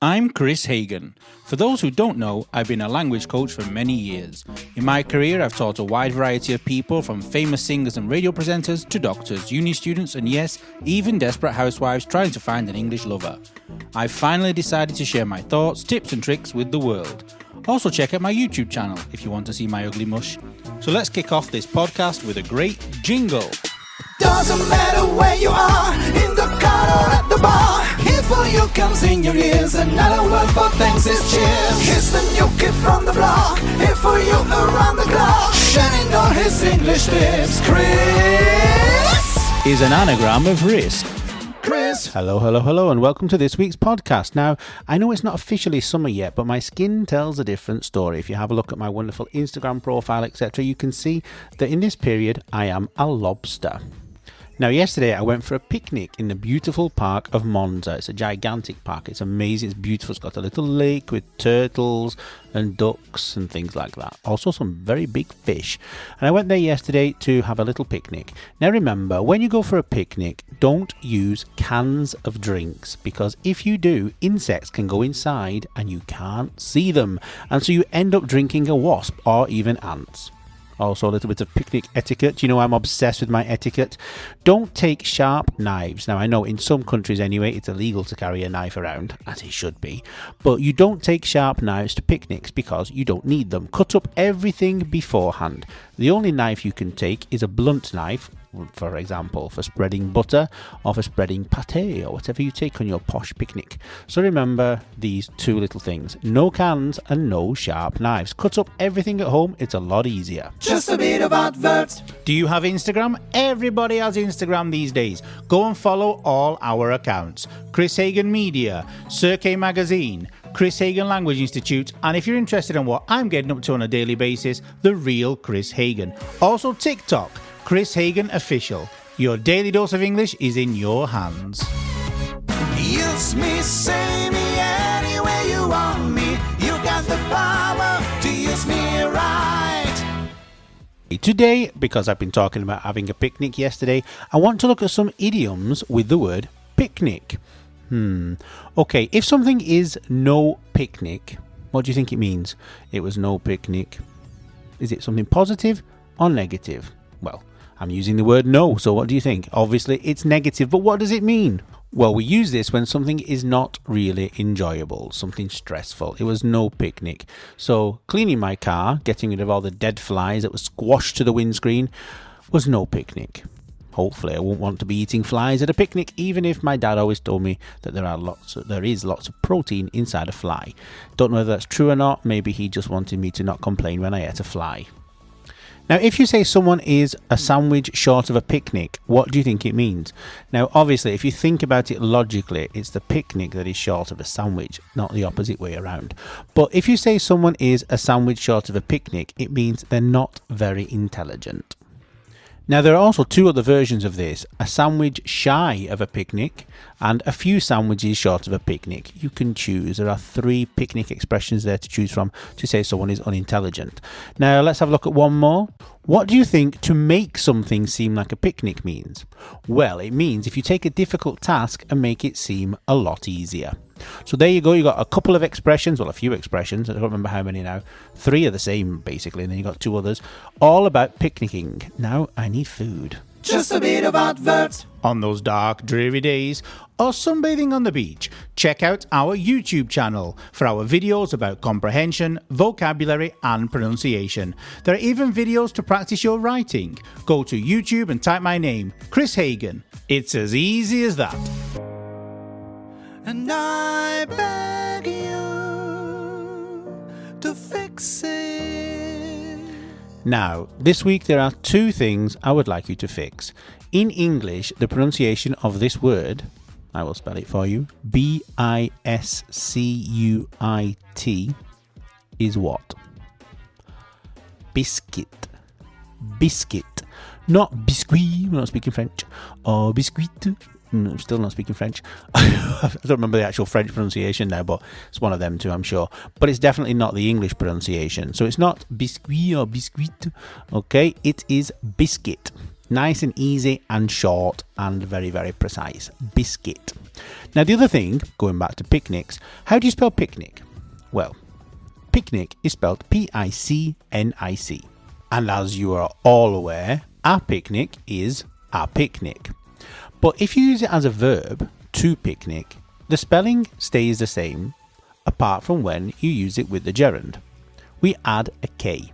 I'm Kris Hagan. For those who don't know, I've been a language coach for many years. In my career, I've taught a wide variety of people, from famous singers and radio presenters to doctors, uni students, and yes, even desperate housewives trying to find an English lover. I've finally decided to share my thoughts, tips and tricks with the world. Also check out my YouTube channel if you want to see my ugly mush. So let's kick off this podcast with a great jingle. Doesn't matter where you are, in the car or at the bar. Here for you comes in your ears, another word for thanks is cheers. Here's the new kid from the block, here for you around the clock, sharing all his English tips. Kris is an anagram of risk. Kris. Hello, and welcome to this week's podcast. Now, I know it's not officially summer yet, but my skin tells a different story. If you have a look at my wonderful Instagram profile, etc., you can see that in this period, I am a lobster. Now, yesterday I went for a picnic in the beautiful park of Monza. It's a gigantic park. It's amazing. It's beautiful. It's got a little lake with turtles and ducks and things like that. Also some very big fish. And I went there yesterday to have a little picnic. Now remember, when you go for a picnic, don't use cans of drinks, because if you do, insects can go inside and you can't see them. And so you end up drinking a wasp or even ants. Also a little bit of picnic etiquette. You know, I'm obsessed with my etiquette. Don't take sharp knives. Now, I know in some countries anyway, it's illegal to carry a knife around, as it should be. But you don't take sharp knives to picnics because you don't need them. Cut up everything beforehand. The only knife you can take is a blunt knife, for example, for spreading butter or for spreading pâté or whatever you take on your posh picnic. So remember these two little things: no cans and no sharp knives. Cut up everything at home. It's a lot easier. Just a bit of adverts. Do you have Instagram? Everybody has Instagram these days. Go and follow all our accounts: Kris Hagan Media, Cirque Magazine, Kris Hagan Language Institute, and if you're interested in what I'm getting up to on a daily basis, the real Kris Hagan. Also TikTok, Kris Hagan Official. Your daily dose of English is in your hands. Use me, say me, anywhere you want me. You got the power to use me right. Today, because I've been talking about having a picnic yesterday, I want to look at some idioms with the word picnic. Okay, if something is no picnic, what do you think it means? It was no picnic. Is it something positive or negative? Well, I'm using the word no, so what do you think? Obviously, it's negative, but what does it mean? Well, we use this when something is not really enjoyable, something stressful. It was no picnic. So, cleaning my car, getting rid of all the dead flies that were squashed to the windscreen, was no picnic. Hopefully, I won't want to be eating flies at a picnic, even if my dad always told me that there is lots of protein inside a fly. Don't know whether that's true or not. Maybe he just wanted me to not complain when I ate a fly. Now, if you say someone is a sandwich short of a picnic, what do you think it means? Now, obviously, if you think about it logically, it's the picnic that is short of a sandwich, not the opposite way around. But if you say someone is a sandwich short of a picnic, it means they're not very intelligent. Now, there are also two other versions of this: a sandwich shy of a picnic and a few sandwiches short of a picnic. You can choose. There are 3 picnic expressions there to choose from to say someone is unintelligent. Now, let's have a look at one more. What do you think to make something seem like a picnic means? Well, it means if you take a difficult task and make it seem a lot easier. So there you go. You got a couple of expressions, well, a few expressions. I don't remember how many now. 3 are the same, basically, and then you got 2 others, all about picnicking. Now I need food. Just a bit of adverts. On those dark, dreary days, or sunbathing on the beach, check out our YouTube channel for our videos about comprehension, vocabulary and pronunciation. There are even videos to practice your writing. Go to YouTube and type my name, Kris Hagan. It's as easy as that. And I beg you to fix it. Now, this week there are 2 things I would like you to fix. In English, the pronunciation of this word, I will spell it for you, biscuit, is what? Biscuit. Biscuit. Not biscuit, we're not speaking French. Or biscuit. I'm still not speaking French. I don't remember the actual French pronunciation now, but it's one of them too, I'm sure. But it's definitely not the English pronunciation. So it's not biscuit or biscuit. Okay, it is biscuit. Nice and easy and short and very, very precise. Biscuit. Now, the other thing, going back to picnics, how do you spell picnic? Well, picnic is spelled P-I-C-N-I-C. And as you are all aware, a picnic is a picnic. But if you use it as a verb, to picnic, the spelling stays the same, apart from when you use it with the gerund. We add a K.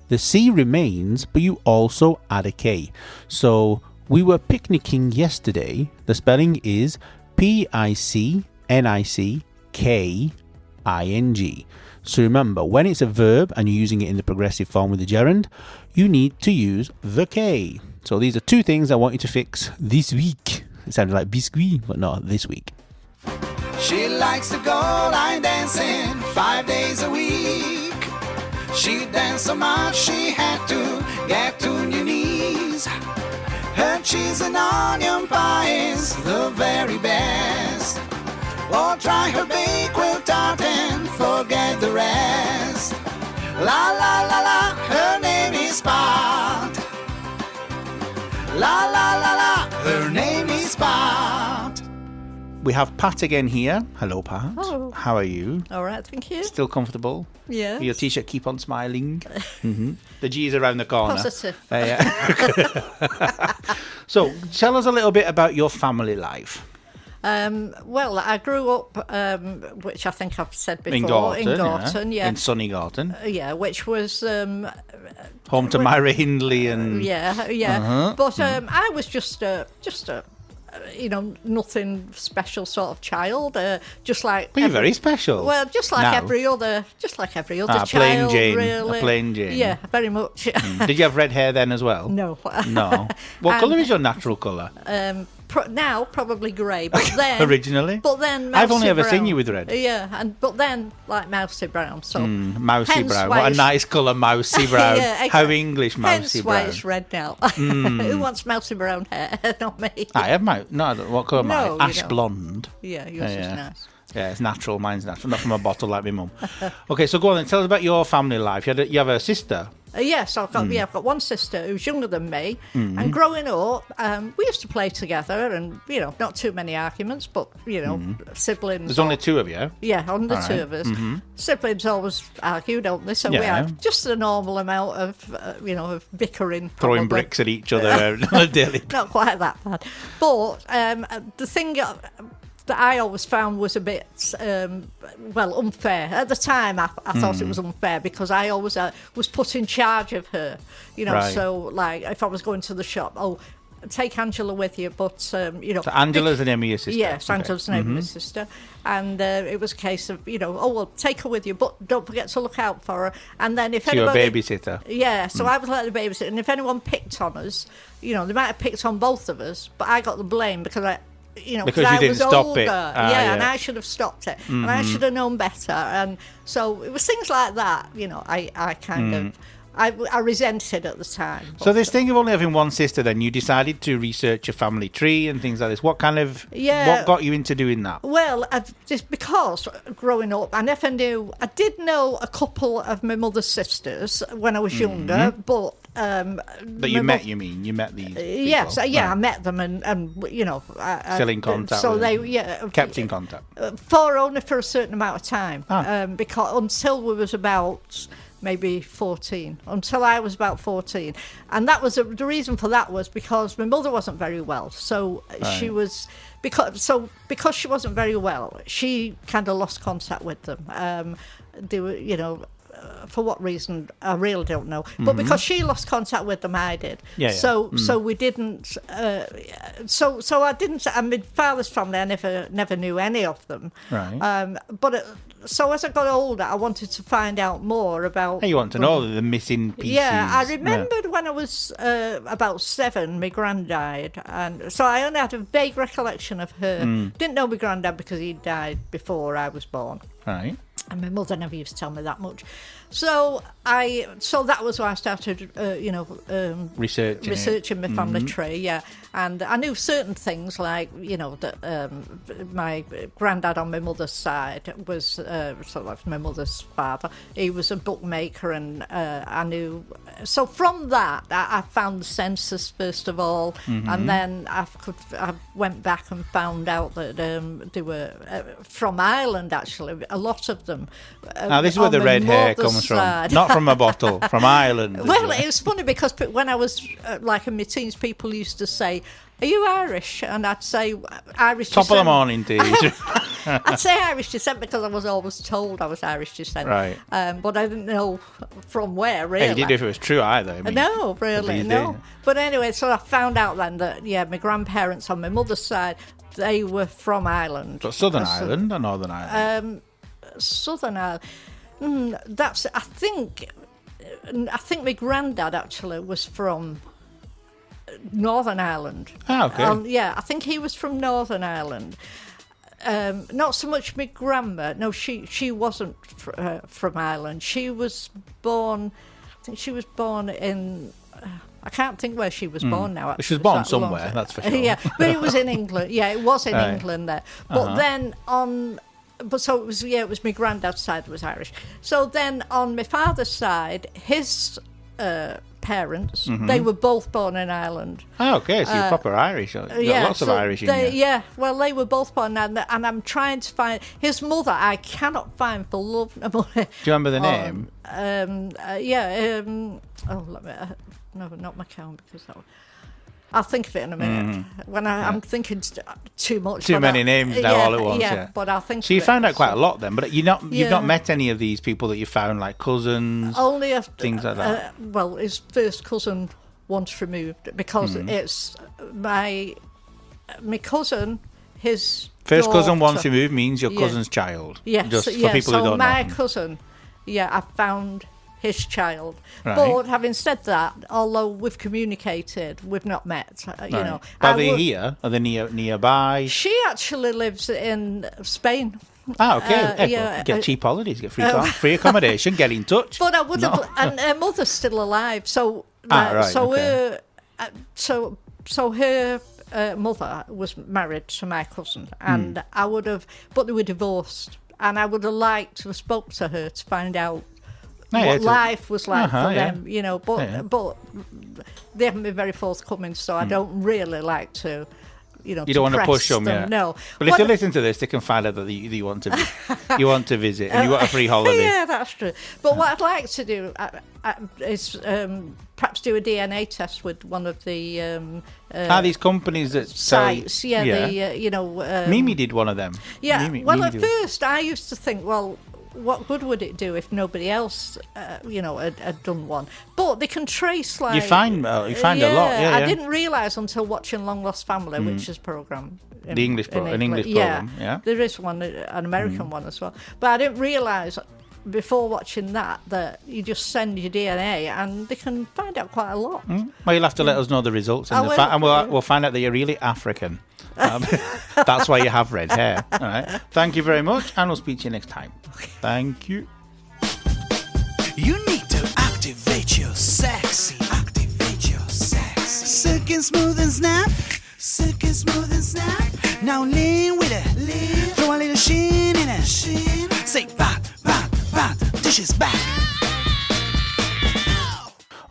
The C remains, but you also add a K. So, we were picnicking yesterday. The spelling is P-I-C-N-I-C-K-I-N-G. So remember, when it's a verb and you're using it in the progressive form with the gerund, you need to use the K. So these are two things I want you to fix this week. It sounded like biscuit, but not this week. She likes to go line dancing 5 days a week. She danced so much she had to get to her knees. Her cheese and onion pie is the very best. Or try her bakewell tart and forget the rest. La la la la, her name is Spot. La la la la, her name is Spot. We have Pat again here. Hello, Pat. Hello. How are you? All right, thank you. Still comfortable? Yeah. Your t-shirt keep on smiling. The G's around the corner. Positive. Yeah. So, tell us a little bit about your family life. Well, I grew up, which I think I've said before, In Gorton, yeah. In sunny Gorton. Yeah, which was... Home to Myra Hindley and... Yeah. But I was just a nothing special sort of child. Just like... But you're very special. Well, just like every other child, plain Jane. really. A plain Jane. Yeah, very much. Did you have red hair then as well? No. No. What colour is your natural colour? Now probably grey, but then originally. But then I've only ever brown. seen you with red. Yeah, but then like mousy brown. So mousy brown. What a nice colour, mousy brown. Yeah, exactly. How English, mousy Hence brown. why it's red now. Who wants mousy brown hair? Not me. I have what colour am I? No, Ash you don't. blonde. Yeah, yours is nice. Yeah, it's natural. Mine's natural. Not from a bottle like my mum. Okay, so go on then. Tell us about your family life. You have a sister. Yes, I've got one sister who's younger than me, and growing up, we used to play together, and not too many arguments, but siblings. There's only two of you. Yeah, only two of us. Siblings always argue, don't they? So we had just a normal amount of of bickering, probably. Throwing bricks at each other on a daily. Not quite that bad, but the thing that I always found was a bit, unfair. At the time, I thought it was unfair because I always was put in charge of her. Right. So like if I was going to the shop, take Angela with you, but So Angela's the name of your sister? Yes, Angela's the name of my sister. And it was a case of, take her with you, but don't forget to look out for her. And then if you're a anybody... babysitter? Yeah, so I was like the babysitter. And if anyone picked on us, they might have picked on both of us, but I got the blame because because you I didn't was stop older. it. And I should have stopped it. And I should have known better. And so it was things like that, I kind of... I resented at the time. So this thing of only having one sister, then you decided to research your family tree and things like this. What what got you into doing that? Well, just because growing up, I did know a couple of my mother's sisters when I was younger, but... That you met these people? Yes, I met them and still in contact. So with they them. Kept in contact only for a certain amount of time, because until we was about maybe 14, until I was about 14, and that was the reason for that was because my mother wasn't very well, so she was because she wasn't very well, she kind of lost contact with them. They were for what reason I really don't know, but because she lost contact with them, I did. So we didn't. So I didn't. And my father's family, I never knew any of them. Right. So as I got older, I wanted to find out more about. Hey, you want to know the missing pieces? Yeah, I remembered when I was about 7, my gran died, and so I only had a vague recollection of her. Didn't know my granddad because he died before I was born. Right. And my mother never used to tell me that much. So that was why I started, researching my family tree, yeah. And I knew certain things like, that my granddad on my mother's side was sort of my mother's father. He was a bookmaker, and I knew. So from that, I found the census first of all, and then I went back and found out that they were from Ireland. Actually, a lot of them. Now this is where the red hair comes from, not from a bottle, from Ireland. Well, it was funny because when I was like in my teens, people used to say, "Are you Irish?" And I'd say Irish Top descent. of the morning, tea. I'd say Irish descent because I was always told I was Irish descent. Right. But I didn't know from where, really. Hey, you didn't know if it was true either. I mean, no, really, no. But anyway, so I found out then that, my grandparents on my mother's side, they were from Ireland. But Southern Ireland or Northern Ireland? Southern Ireland. I think my granddad actually was from Northern Ireland. Ah, okay. I think he was from Northern Ireland. Not so much my grandma. No, she wasn't from Ireland. She was born. I think she was born in. I can't think where she was born now. Actually. She was born somewhere, that's for sure. Yeah, but it was in England. Yeah, it was in England there. But then so it was my granddad's side was Irish. So then on my father's side, his parents, they were both born in Ireland. Oh, okay, so you're proper Irish. You've got lots of Irish in you. Yeah, well, they were both born, and I'm trying to find his mother. I cannot find for love nor money. Do you remember the name? Let me. No, not McCown, because that one. I'll think of it in a minute. When I'm thinking too much. Too many names now all at once. Yeah, but I'll think. So you found out quite a lot then, but you've not met any of these people that you found, like cousins, only things like that. Well, his first cousin once removed because it's my cousin. His first daughter, cousin once removed means your cousin's child. Yes, just for people who don't know. My cousin, I found his child. Right. But having said that, although we've communicated, we've not met. Are they here? Are they nearby? She actually lives in Spain. Ah, okay. Get cheap holidays, get free accommodation, get in touch. But I would have, and her mother's still alive. So, so her mother was married to my cousin, and I would have, but they were divorced, and I would have liked to have spoke to her to find out what life was like for them, but they haven't been very forthcoming, so I don't really like to, you don't want to push them, no. But if they listen to this, they can find out that you want to visit and you want a free holiday. Yeah, that's true. But what I'd like to do is perhaps do a DNA test with one of the these companies that sites. Mimi did one of them. Yeah. At first I used to think, well, what good would it do if nobody else, had done one? But they can trace, like... You find a lot, I didn't realise until watching Long Lost Family, which is programme... The English program, yeah. There is one, an American one as well. But I didn't realise before watching that you just send your DNA and they can find out quite a lot. Well, you'll have to let us know the results. And we'll find out that you're really African. That's why you have red hair. All right. Thank you very much, and we'll speak to you next time. Thank you. You need to activate your sexy. Silk and smooth and snap. Now lean with it. Throw a little sheen in it. Say bang, dishes back.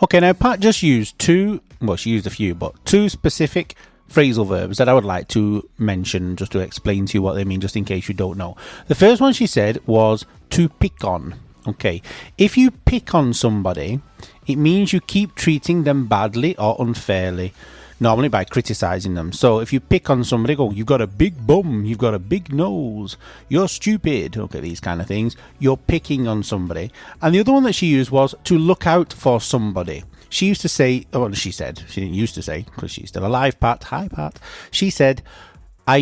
Okay, now Pat just used she used a few, but two specific phrasal verbs that I would like to mention just to explain to you what they mean, just in case you don't know. The first one she said was to pick on. Okay, if you pick on somebody, it means you keep treating them badly or unfairly, normally by criticising them. So if you pick on somebody, go, you've got a big bum, you've got a big nose, you're stupid, okay, these kind of things. You're picking on somebody. And the other one that she used was to look out for somebody. She used to say, she didn't used to say, because she's still alive, Pat. Hi, Pat. She said, I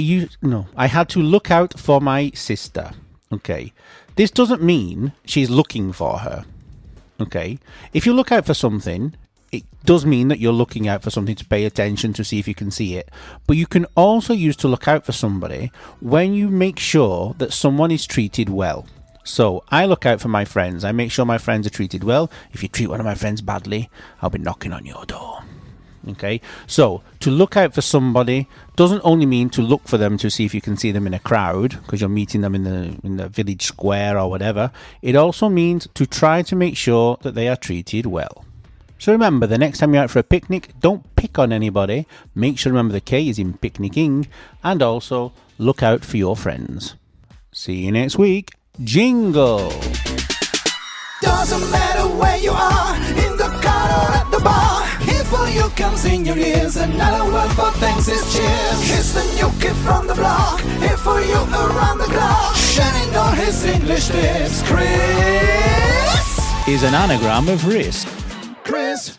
had to look out for my sister. Okay. This doesn't mean she's looking for her. Okay. If you look out for something, it does mean that you're looking out for something to pay attention to see if you can see it. But you can also use to look out for somebody when you make sure that someone is treated well. So I look out for my friends. I make sure my friends are treated well. If you treat one of my friends badly, I'll be knocking on your door. Okay, so to look out for somebody doesn't only mean to look for them to see if you can see them in a crowd because you're meeting them in the village square or whatever. It also means to try to make sure that they are treated well. So remember, the next time you're out for a picnic, don't pick on anybody. Make sure to remember the K is in picnicking, and also look out for your friends. See you next week. Jingle! Doesn't matter where you are, in the car or at the bar. Here for you comes in your ears, another word for thanks is cheers. Here's the new kid from the block, here for you around the clock. Shining on his English lips, Kris is an anagram of risk. Kris.